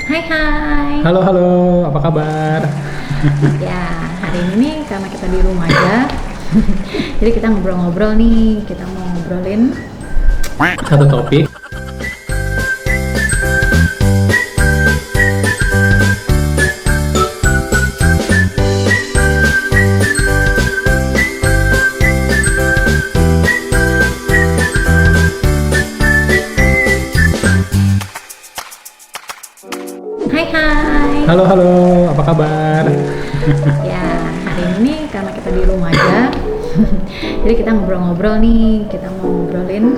Hai hai. Halo, halo, apa kabar? Ya, hari ini nih karena kita di rumah aja. Jadi kita ngobrol-ngobrol nih. Kita mau ngobrolin Satu topik. hai hai. Halo, halo, apa kabar? Ya, hari ini nih karena kita di rumah aja. Jadi kita ngobrol-ngobrol nih. Kita mau ngobrolin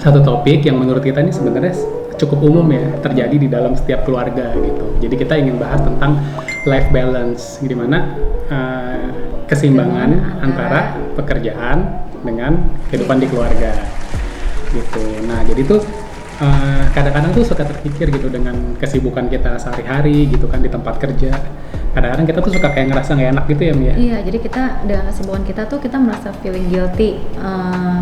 Satu topik yang menurut kita ini sebenarnya cukup umum ya, terjadi di dalam setiap keluarga gitu. Jadi kita ingin bahas tentang life balance, di mana keseimbangan antara pekerjaan dengan kehidupan di keluarga gitu. Nah, jadi tuh kadang-kadang tuh suka terpikir gitu dengan kesibukan kita sehari-hari gitu kan di tempat kerja. Kadang-kadang kita tuh suka kayak ngerasa nggak enak gitu ya, Mia. Iya, jadi kita dengan kesibukan kita tuh kita merasa feeling guilty.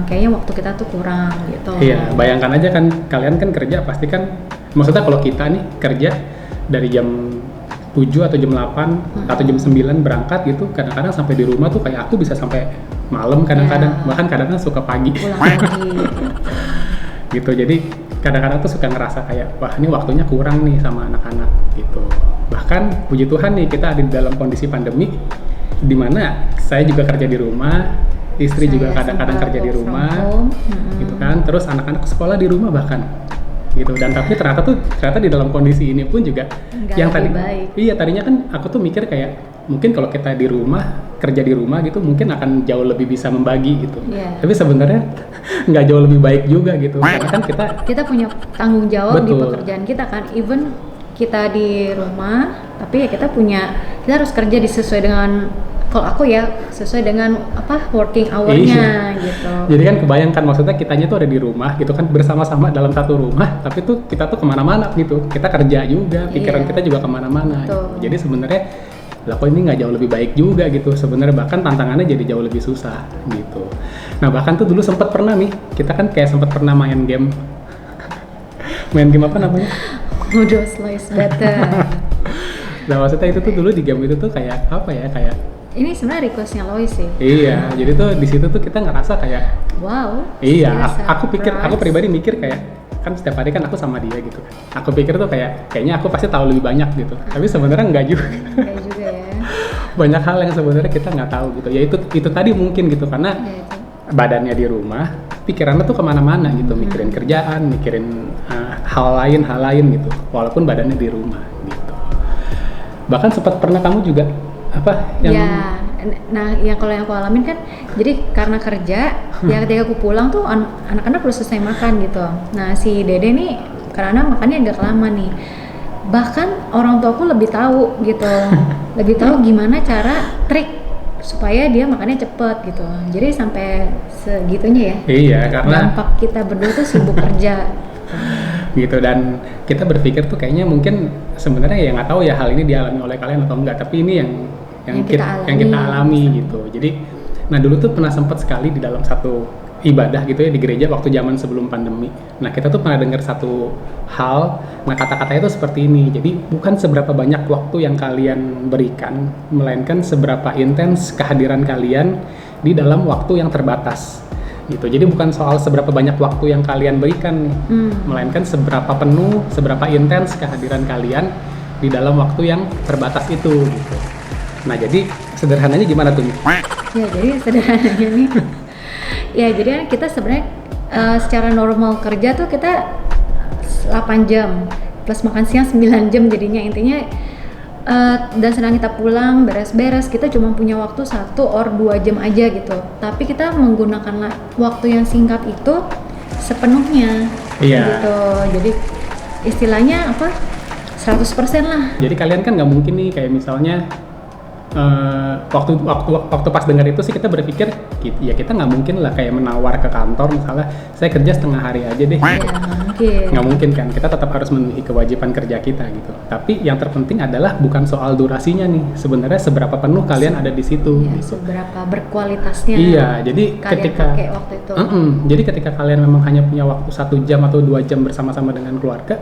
Kayaknya waktu kita tuh kurang gitu. Iya, bayangkan aja kan kalian kan kerja pasti kan, maksudnya kalau kita nih kerja dari jam 7 atau jam 8 atau jam 9 berangkat gitu, kadang-kadang sampai di rumah tuh kayak aku bisa sampai malam kadang-kadang, bahkan kadang-kadang suka pagi. Pulang lagi. Gitu, jadi kadang-kadang tuh suka ngerasa kayak wah ini waktunya kurang nih sama anak-anak gitu. Bahkan puji Tuhan nih kita ada di dalam kondisi pandemi di mana saya juga kerja di rumah, istri juga kadang-kadang kerja di rumah gitu kan, terus anak-anak sekolah di rumah bahkan gitu. Dan tapi ternyata di dalam kondisi ini pun juga Nggak yang lebih tadi baik. iya tadinya kan aku tuh mikir kayak mungkin kalau kita di rumah kerja di rumah gitu mungkin akan jauh lebih bisa membagi gitu. Iya. Tapi sebenarnya nggak jauh lebih baik juga gitu, karena kan kita punya tanggung jawab di Betul. pekerjaan kita kan, even kita di rumah tapi ya kita harus kerja sesuai dengan, kalau aku ya sesuai dengan working hour-nya gitu. Jadi kan kebayangkan maksudnya kitanya tuh ada di rumah gitu kan, bersama-sama dalam satu rumah, tapi tuh kita tuh kemana-mana gitu, kita kerja juga, pikiran Iya. kita juga kemana-mana gitu. Betul. Jadi sebenarnya lah kok ini nggak jauh lebih baik juga gitu sebenarnya, bahkan tantangannya jadi jauh lebih susah gitu. Nah bahkan tuh dulu sempat pernah nih, kita kan kayak sempat pernah main game apa namanya? Modus is better. Nah maksudnya itu tuh dulu di game itu tuh kayak apa ya, kayak Ini sebenarnya requestnya Lois sih. iya, jadi tuh di situ tuh kita ngerasa kayak Wow. iya, serious aku surprise. pribadi mikir kayak kan setiap hari kan aku sama dia gitu. Aku pikir tuh kayaknya aku pasti tahu lebih banyak gitu. Tapi sebenarnya enggak juga. Enggak juga ya. Banyak hal yang sebenarnya kita nggak tahu gitu. Ya itu tadi mungkin gitu karena Ya, itu. badannya di rumah, pikirannya tuh kemana-mana gitu, mikirin kerjaan, mikirin hal lain gitu. Walaupun badannya di rumah gitu. Bahkan sempat pernah kamu juga Ya, nah yang kalau yang aku alamin kan, jadi karena kerja, ya ketika aku pulang tuh anak-anak udah selesai makan gitu. Nah si Dede nih karena makannya agak lama nih. Bahkan orang tuaku lebih tahu gitu, lebih tahu gimana cara trik supaya dia makannya cepet gitu. Jadi sampai segitunya ya. Iya, karena Dampak kita berdua tuh sibuk kerja. gitu, dan kita berpikir tuh kayaknya mungkin sebenarnya ya nggak tahu ya hal ini dialami oleh kalian atau enggak, tapi ini yang kita alami gitu. Jadi nah dulu tuh pernah sempat sekali di dalam satu ibadah gitu ya di gereja waktu zaman sebelum pandemi. Nah kita tuh pernah dengar satu hal, nah kata-katanya tuh seperti ini, jadi bukan seberapa banyak waktu yang kalian berikan, melainkan seberapa intens kehadiran kalian di dalam waktu yang terbatas gitu. Jadi bukan soal seberapa banyak waktu yang kalian berikan, melainkan seberapa penuh, seberapa intens kehadiran kalian di dalam waktu yang terbatas itu gitu. Nah jadi sederhananya gimana tuh? Ya jadi sederhananya nih, ya jadi kan kita sebenarnya secara normal kerja tuh kita 8 jam plus makan siang 9 jam, jadinya intinya dan sedang kita pulang beres-beres kita cuma punya waktu 1 or 2 jam aja gitu, tapi kita menggunakan waktu yang singkat itu sepenuhnya. Iya. Gitu, jadi istilahnya 100% lah. Jadi kalian kan nggak mungkin nih kayak misalnya waktu pas dengar itu sih kita berpikir ya kita nggak mungkin lah kayak menawar ke kantor misalnya saya kerja setengah hari aja deh. Ya, Nggak mungkin kan, kita tetap harus memenuhi kewajiban kerja kita gitu. Tapi yang terpenting adalah bukan soal durasinya nih, sebenarnya seberapa penuh kalian ada di situ. Ya, gitu. seberapa berkualitasnya. Iya, jadi kalian pakai waktu itu. jadi ketika kalian memang hanya punya waktu 1 jam atau 2 jam bersama-sama dengan keluarga,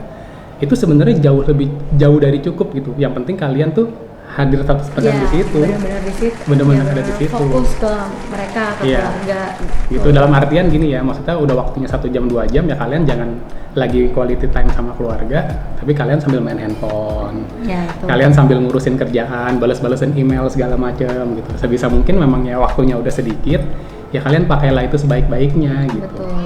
itu sebenarnya jauh dari cukup gitu. Yang penting kalian tuh hadir 100% di situ. Benar-benar di situ. Benar-benar ada di situ. Fokus ke mereka, ke keluarga. Gitu. Dalam artian gini ya, maksudnya udah waktunya 1 jam 2 jam ya kalian jangan lagi quality time sama keluarga, tapi kalian sambil main handphone. Ya, kalian sambil ngurusin kerjaan, balas-balasin email segala macam gitu. Sebisa mungkin memang ya waktunya udah sedikit, ya kalian pakailah itu sebaik-baiknya gitu. Betul.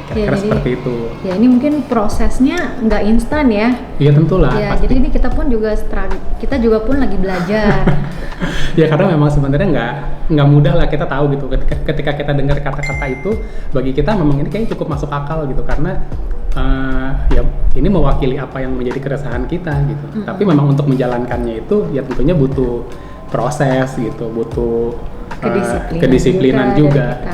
Kira-kira seperti itu. Ya ini mungkin prosesnya nggak instan ya. Iya tentulah. Ya pasti. jadi ini kita pun juga lagi belajar. Ya karena memang sebenarnya nggak mudah lah, kita tahu gitu. Ketika kita dengar kata-kata itu, bagi kita memang ini kayaknya cukup masuk akal gitu karena ya ini mewakili apa yang menjadi keresahan kita gitu. Tapi memang untuk menjalankannya itu ya tentunya butuh proses gitu, butuh kedisiplinan juga.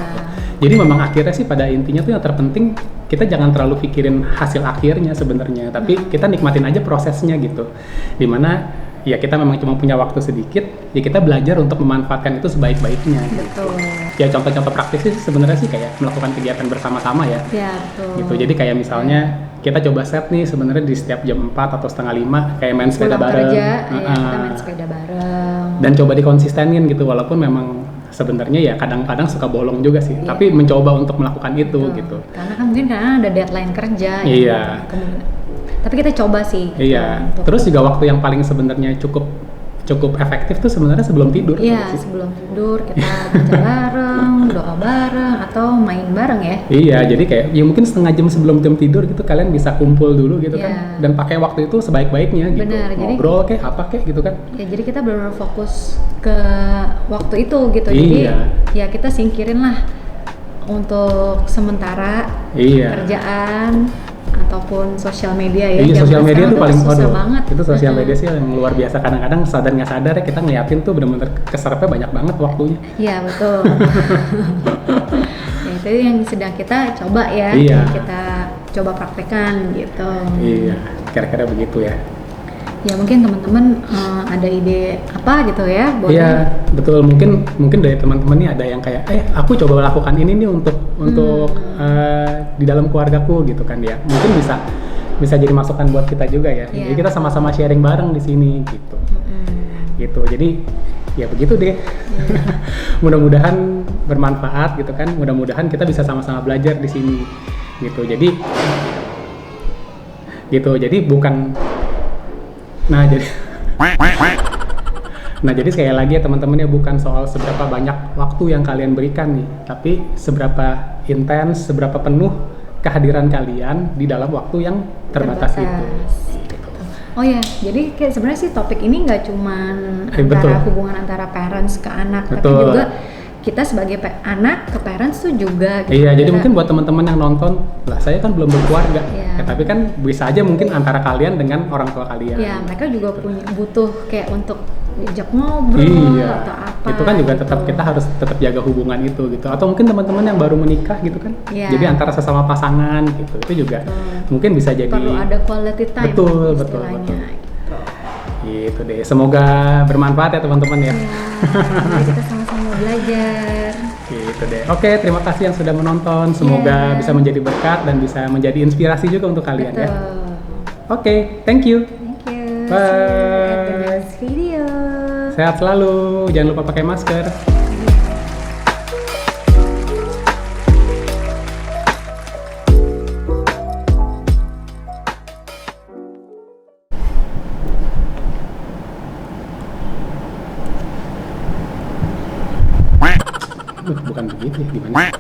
Jadi memang akhirnya sih pada intinya tuh yang terpenting kita jangan terlalu pikirin hasil akhirnya sebenarnya, tapi kita nikmatin aja prosesnya gitu. Dimana ya kita memang cuma punya waktu sedikit, ya kita belajar untuk memanfaatkan itu sebaik-baiknya. Betul. Ya contoh-contoh praktis sih sebenarnya sih kayak melakukan kegiatan bersama-sama ya. Ya betul. Gitu. Jadi kayak misalnya kita coba set nih sebenarnya di setiap jam 4 atau setengah 5 kayak main sepeda bareng. Kerja, ya, kita main sepeda bareng. Dan coba dikonsistenin gitu walaupun memang sebenarnya ya kadang-kadang suka bolong juga sih, tapi mencoba untuk melakukan itu gitu. Karena kan mungkin ada deadline kerja. Iya. Tapi kita coba sih. Iya. Terus juga waktu yang paling sebenarnya cukup efektif tuh sebenarnya sebelum tidur. Iya, sebelum tidur kita baca bareng, doa bareng, atau main bareng ya. Iya, jadi kayak ya mungkin setengah jam sebelum jam tidur gitu kalian bisa kumpul dulu gitu kan, dan pakai waktu itu sebaik-baiknya gitu. Benar, ngobrol kayak apa kayak gitu kan. Ya jadi kita benar-benar fokus ke waktu itu gitu. Iya. Jadi ya kita singkirin lah untuk sementara kerjaan ataupun sosial media ya. Iya, sosial media tuh paling banget. Itu sosial media sih yang luar biasa, kadang-kadang sadar nggak sadar ya kita ngeliatin tuh bener-bener keserapnya banyak banget waktunya. Iya betul. Ya itu yang sedang kita coba ya. Iya. Kita coba praktekkan gitu. Iya, kira-kira begitu ya. Ya mungkin teman-teman ada ide apa gitu ya? Iya betul, mungkin dari teman-teman nih ada yang kayak aku coba lakukan ini nih untuk di dalam keluargaku gitu kan ya, mungkin bisa jadi masukan buat kita juga ya. Jadi kita sama-sama sharing bareng di sini gitu. Gitu, jadi ya begitu deh. Mudah-mudahan bermanfaat gitu kan, mudah-mudahan kita bisa sama-sama belajar di sini gitu. Jadi bukan jadi sekali lagi ya teman-teman ya, bukan soal seberapa banyak waktu yang kalian berikan nih, tapi seberapa intens, seberapa penuh kehadiran kalian di dalam waktu yang terbatas itu. Oh ya, jadi kayak sebenarnya sih topik ini nggak cuman hubungan antara parents ke anak, tapi juga kita sebagai anak ke parents tuh juga gitu. Iya, jadi mungkin buat teman-teman yang nonton, lah saya kan belum berkeluarga. Tapi kan bisa aja mungkin antara kalian dengan orang tua kalian. Iya, mereka juga butuh kayak untuk diajak ngobrol atau apa. Itu kan juga tetap kita harus tetap jaga hubungan itu gitu. Atau mungkin teman-teman yang baru menikah gitu kan. Jadi antara sesama pasangan gitu. Itu juga mungkin bisa jadi perlu ada quality time. Betul. Gitu deh. Semoga bermanfaat ya teman-teman ya. Mari kita sama-sama belajar. Gitu deh. Oke, terima kasih yang sudah menonton. Semoga bisa menjadi berkat dan bisa menjadi inspirasi juga untuk kalian ya. Oke, thank you. Bye. See you at the next video. Sehat selalu. Jangan lupa pakai masker. Bukan begitu ya, gimana?